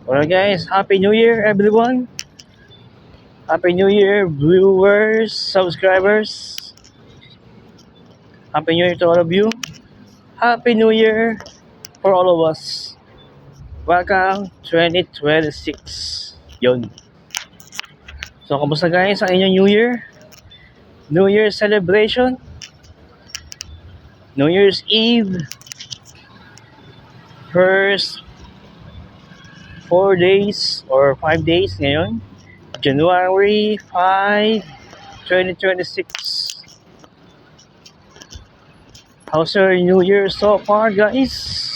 Alright guys, Happy New Year everyone. Happy New Year viewers, subscribers. Happy New Year to all of you. Happy New Year for all of us. Welcome 2026. Yun. So, kamusta guys ang inyong New Year? New Year celebration? New Year's Eve? First 4 days or 5 days ngayon? January 5, 2026. How's your New Year so far guys?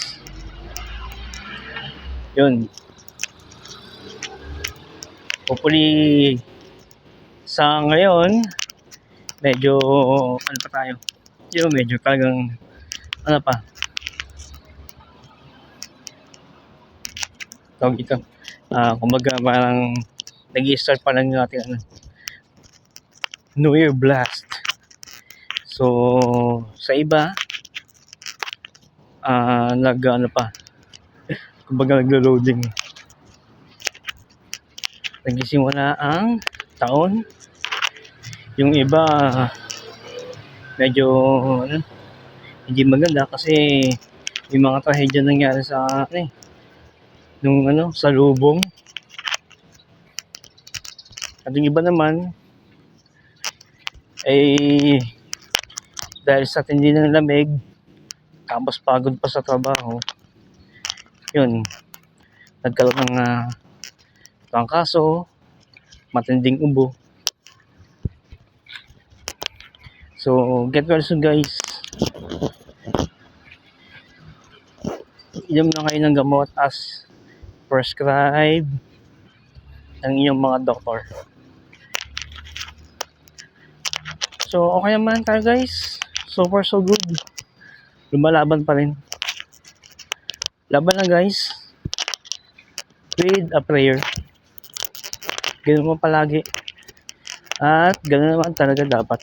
Yun. Hopefully sa ngayon medyo ano pa tayo? Yung medyo talagang ano pa? Tawag dito. Kumbaga parang nag-i-start pa lang yung ating New Year blast. So sa iba nag-ano pa? Kumbaga naglo-loading. Nagsisimula ang taon. Yung iba medyo hindi maganda kasi may mga trahedya nangyari sa nung sa lubong. At yung iba naman dahil sa tindi ng lamig tapos pagod pa sa trabaho, yun, nagkaroon ng trangkaso, matinding ubo. So get well soon guys. Inom na kayo ng gamot as prescribed ng inyong mga doktor. So okay naman tayo guys. So far so good. Lumalaban pa rin. Laban na guys. With a prayer. Ganun mo palagi. At ganun naman talaga dapat.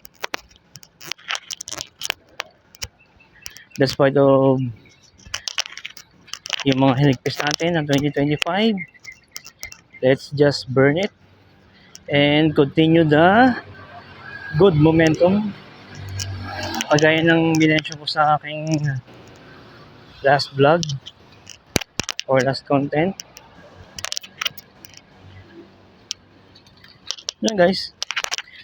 Despite of yung mga hinigpis natin ng 2025, let's just burn it and continue the good momentum. Kagaya ng binensyon ko sa aking last vlog or last content. Yan guys,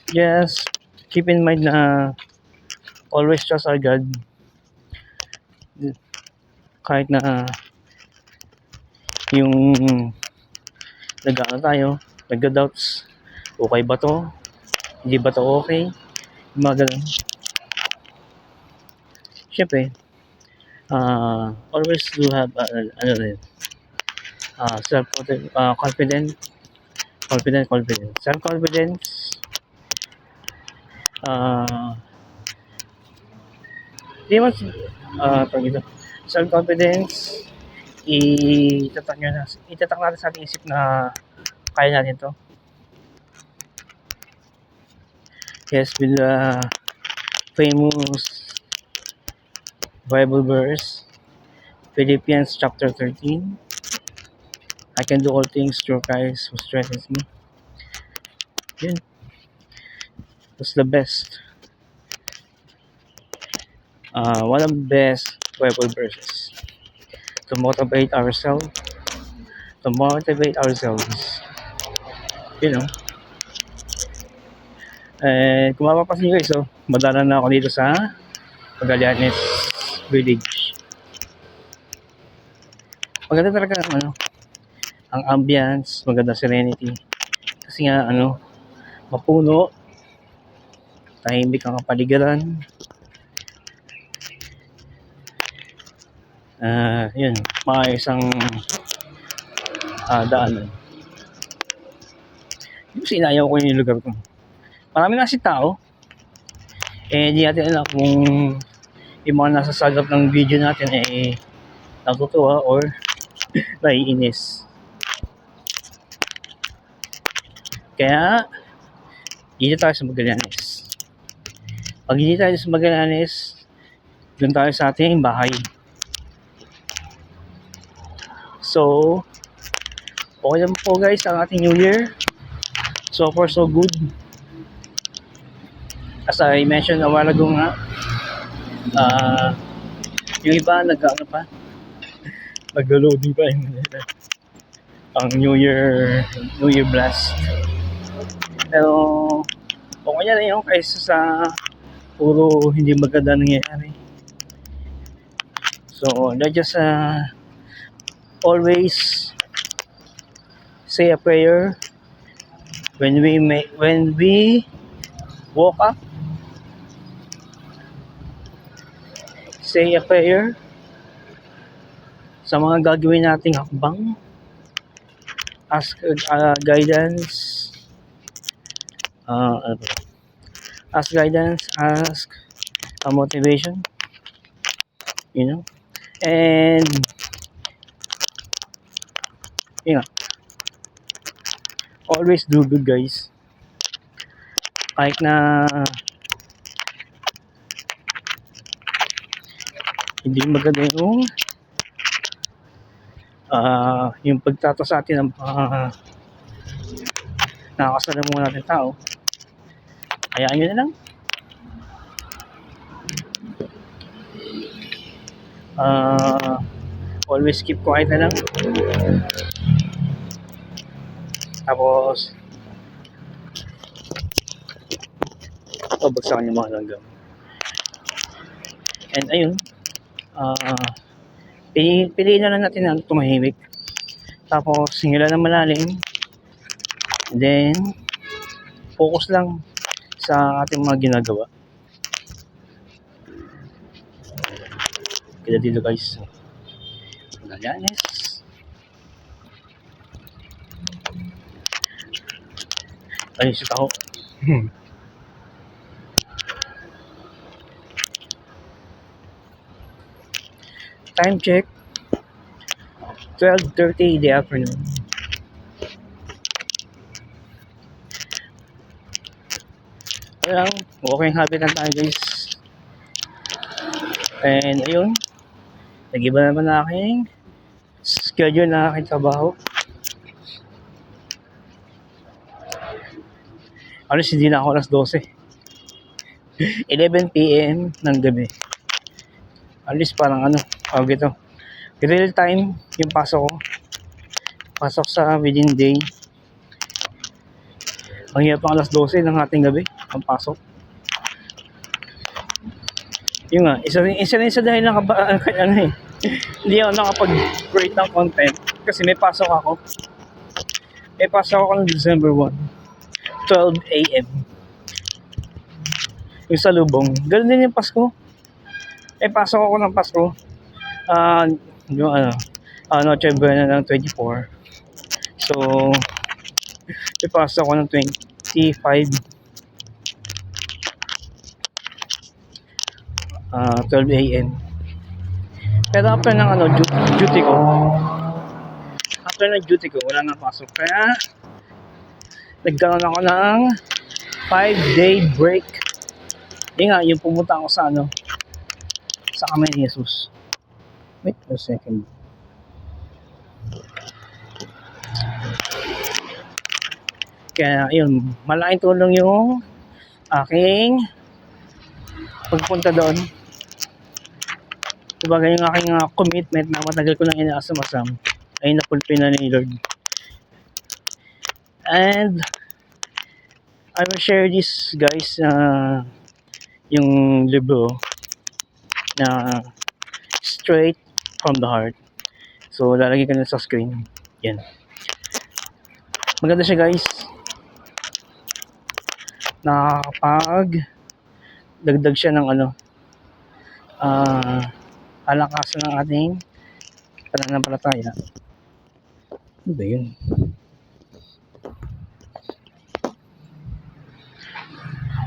just keep in mind na always trust our God. Kahit na yung nagda-doubts, okay ba to? Hindi ba to okay? Mga ganun. Siyempre, always do have confidence. Self-confidence. Di mas, self-confidence, itatak natin sa ating isip na kaya natin to. Yes, with the famous Bible verse, Philippians chapter 13. I can do all things through Christ who strengthens me. Yun. That's the best. One of the best Bible verses to motivate ourselves. You know. Kung mapapansin nyo guys, madalan na ako dito sa Magallanes Village. Maganda talaga ang ambience, maganda serenity. Kasi nga mapuno, tahimik ang kapaligiran. Yun, maayos ang daanan. Yung sinayaw ko yung lugar ko. Marami na kasi tao. Di natin alam kung yung mga nasa sagap ng video natin natutuwa or naiinis. Kaya, dito tayo sa Magallanes. Pag hindi tayo sa Magallanes, doon tayo sa ating bahay. So, Okay lang po guys ang ating New Year. So far so good. As I mentioned a while ago nga, uh, yung iba nag-ano pa, nag-loading pa yung ang New Year blast. Pero okay na yun kaysa sa puro hindi maganda nangyayari. So let's just always say a prayer when we woke up. Say a prayer sa mga gagawin nating hakbang. Ask guidance. Ano ba? Ask guidance, ask a motivation, you know. And yun nga, always do good guys. Kahit na hindi maganda yung pagtato sa atin ng nakakasalamuhan natin tao, hayaan nyo na lang. Always keep quiet na lang. Tapos pabagsakan yung mga langgam. And ayun, piliin na lang natin na tumahimik. Tapos hingilan ng malalim. And then focus lang sa ating mga ginagawa. Kaya dito guys, Magallanes. Ayun si Taho. Time check, 12:30 in the afternoon. Kaya lang, walking habit lang tayo guys. And ayun, nag-iba naman na aking schedule na aking trabaho. Alas hindi na ako alas 12. 11 PM ng gabi. Alis parang ito. Real time yung pasok ko. Pasok sa within day. Ang hirap pang alas 12 ng ating gabi ang pasok. Yun nga, isa rin sa dahil hindi ako nakapag-create ng content kasi may pasok ako. May pasok ako ng December 1, 12 AM. Yung sa Lubong. Ganun din yung Pasko. May pasok ako ng Pasko. Yung Noche Buena ng 24. So, may pasok ako ng 25. 12 AM. Pero after ng duty ko, wala nang pasok. Kaya, nagkaroon ako ng 5-day break. Yun nga, yung pumunta ako sa sa Kamay ni Jesus. Wait a second. Kaya, yun, malaking tulong yung aking pagpunta doon. Kumbaga yung aking commitment na matagal ko nang inaasam-asam ay napulpin na ni Lord. And I will share this guys, yung libro na Straight from the Heart. So lalagay ko na sa screen. Yan. Maganda siya guys. Nakakapag dagdag siya ng alakasan ng ating pananampalataya. Ano ba yun?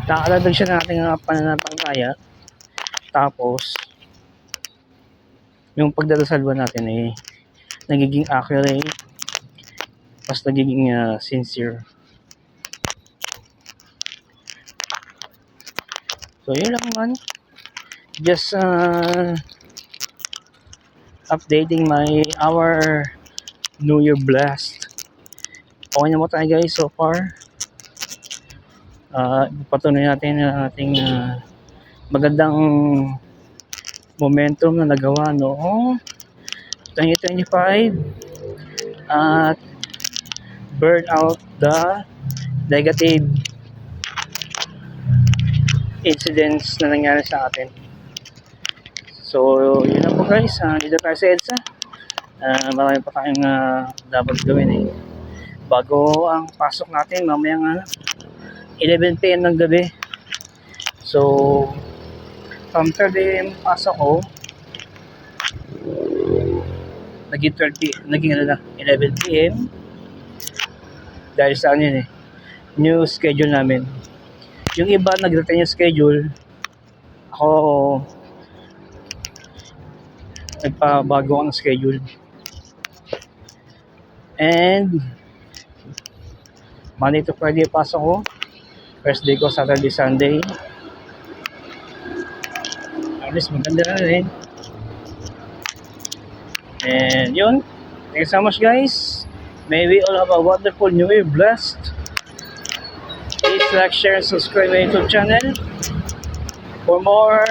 Nakakadagdag siya ng ating pananampalataya. Tapos yung pagdadasal natin ay nagiging accurate, mas nagiging sincere. So yun lang man. Just updating our New Year blast. Okay na mo tayo guys so far. Patuloy natin ang ating magandang momentum na nagawa noong 2025 at burn out the negative incidents na nangyari sa atin. So, yun lang po guys. Dito tayo sa EDSA. Marami pa tayong dapat gawin eh. Bago ang pasok natin, mamayang 11 PM ng gabi. So, from 12 AM pasok ko, naging 11 PM. Dahil sa yun eh, new schedule namin. Yung iba nag-retain yung schedule, ako nagpabago ang schedule. And Monday to Friday pasok ko, first day ko Saturday, Sunday. At least maganda na rin. And yun, thank you so much guys. May we all have a wonderful new year, blessed. Please like, share, and subscribe my YouTube channel for more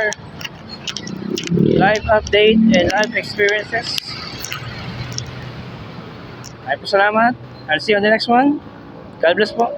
live update and live experiences. Ay po salamat. I'll see you on the next one. God bless po.